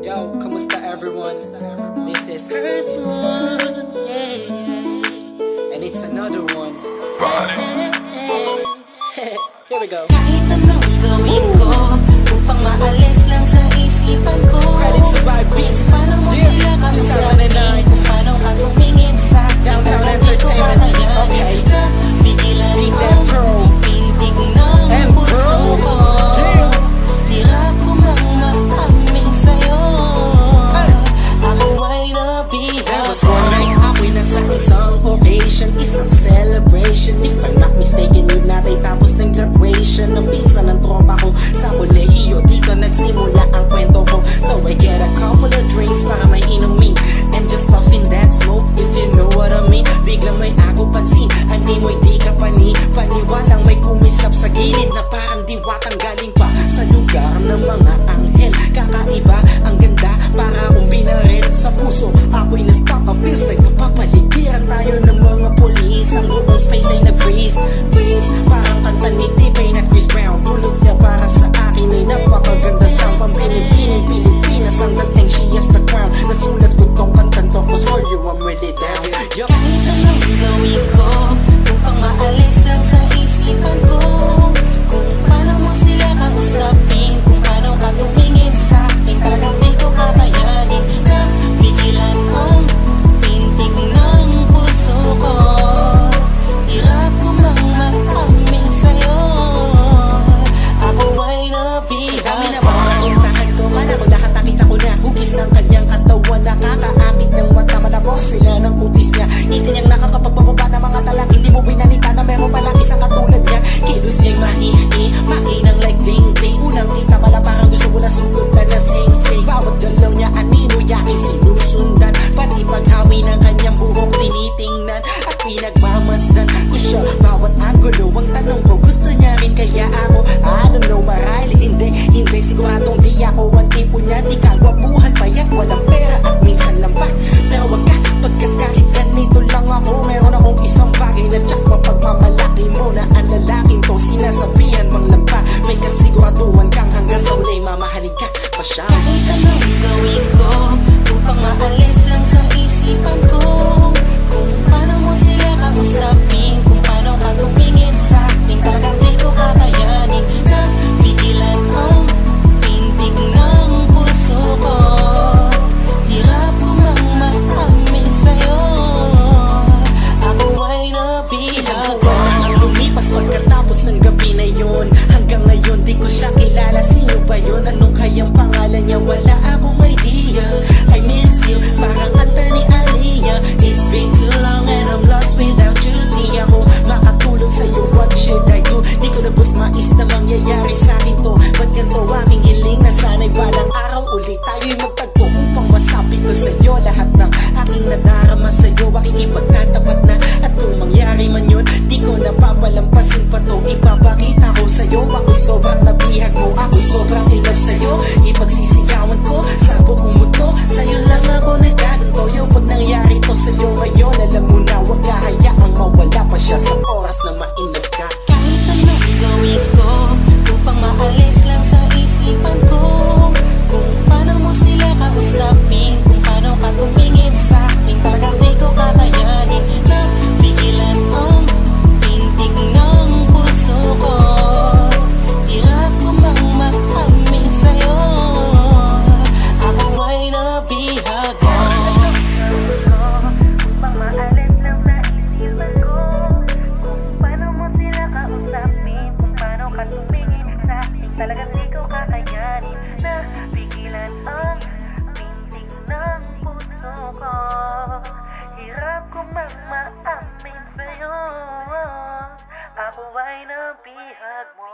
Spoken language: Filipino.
Yo, kamusta everyone? This is first one, and it's another one. Here we go. Kahit anong gawin ko upang maalis lang sa isipan ko. Credit to Vibe Beats. Paano mo sila kausapin? Kung paano ka tumingin sa Downtown Entertainment. Okay. Bigilan Beat mo that pro. pintig ng puso ko. Hirap ko mang maamin sa'yo. Ako ay nabihag. That was one night. Ako'y nasa isang occasion, isang celebration. If I'm not mistaken, yun natay tapos ng graduation ng pinsan ng tropa ko sa kolehiyo. Dito nagsimula ang kwento ko. So I get a couple of drinks para may inumin and just puffin that smoke, if you know what I mean. Biglang may ako pansin, animoy di ka paniwalang may kumislap sa gilid na parang diwatang galing pa sa lugar ng mga anghel. Kakaiba, ang ganda, para akong binaret sa puso. Ako'y na-stuck, feels like napapaligiran tayo ng mga polis. Ang buong space ay nag-freeze, parang kanta ni T-Pain at Chris Brown. Tulog niya para sa akin ay napakaganda. Sampang Pilipinas ang dating, she has the crown. Nasulat ko tong kantan to, cause for you I'm really down. Yo. Kahit anong gawin ko upang maalis lang sa isipan ko. Kung paano mo sila kausapin, kung paano ka tumingin sa akin, talagang di ko kakayanin na bigilan ang pintig ng puso ko. Hirap ko mang maamin sa'yo, ako ay nabihag. Sa dami na mga puntahan ko, man ako lahat nakita ko na. Hugis ng kanyang katawan, nakakaakit ng mata. Malabok sila ng kutis niya. Hindi niyang nakakapagpababa ng mga talak. Hindi mo binanita na meron palang isang katulad niya. Kilos niyang mainang like ding-ding. Unang kita pala parang gusto mo na sugutan na sing-sing. Bawat galaw niya anino yaking sinusundan. Pati paghawi ng kanyang buhok tinitingnan at pinagmamasdan ko siya bawat angulo. Ang tanong ko, gusto niya rin kaya ako? I don't know, marahil hindi siguradong di ako ang tipo niya. Di kagwapuhan, payat, walang pera at minsan lang pa. Pero wag ka, pagkat kahit ganito lang ako, meron akong isang bagay na tsak mapagmamalaki mo na ang lalaking to sinasabihan mang lampa. May kasiguraduhan kang hanggang sa ulay mamahalin ka pa siya. Kahit anong gawin ko upang maalis lang sa isipan ko. Kung paano mo sila kausapin, kung paano ka tumingin sa akin, talagang di ko kakayanin na bigilan ang pintig ng puso ko. Hirap ko mang maamin sa'yo, ako ay nabihag. Ang lumipas pagkatapos ng gabi na yun. Hanggang ngayon di ko siya kilala. Sino ba yun? Anong kayang pangalan niya? Wala akong idea. I miss you, parang kanta ni Aliyah. It's been too long and I'm lost without you. Di ako makatulog sa'yo, what should I do? Di ko na bus maisip na mangyayari sa'kin to. Ba't ganito aking hiling na sana'y balang araw ulit tayo'y magtagpo upang masabi ko sa'yo lahat ng aking nadarama sa'yo. Aking ipagtatapat na at kung mangyari man yun, di ko napapalampasin pa to. Ipapakita ko sa'yo, ako'y sobrang nabihag mo, ako'y sobrang in love sa'yo. Ipagsisigawan ko sa buong mundo, sa'yo lang ako nagkaganto. Yo, pag nangyari to sa'yo ngayon, alam mo na wag hayaang mawala pa siya sa oras na mainag ka. Kahit anong gawin ko upang maalis lang sa isipan ko. Kung paano mo sila kausapin, kung paano ka tumingin sa akin, talagang di ko kakayanin na bigilan ang pintig ng puso ko. Hirap ko mang maamin sa'yo, ako ay nabihag. Upang maalis lang sa isipan ko. Kung paano mo sila kausapin, kung paano ka tumingin sa akin, talagang di ko kakayanin na bigilan ang pintig ng puso ko. Hirap ko mang maamin sa'yo, ako ay nabihag mo.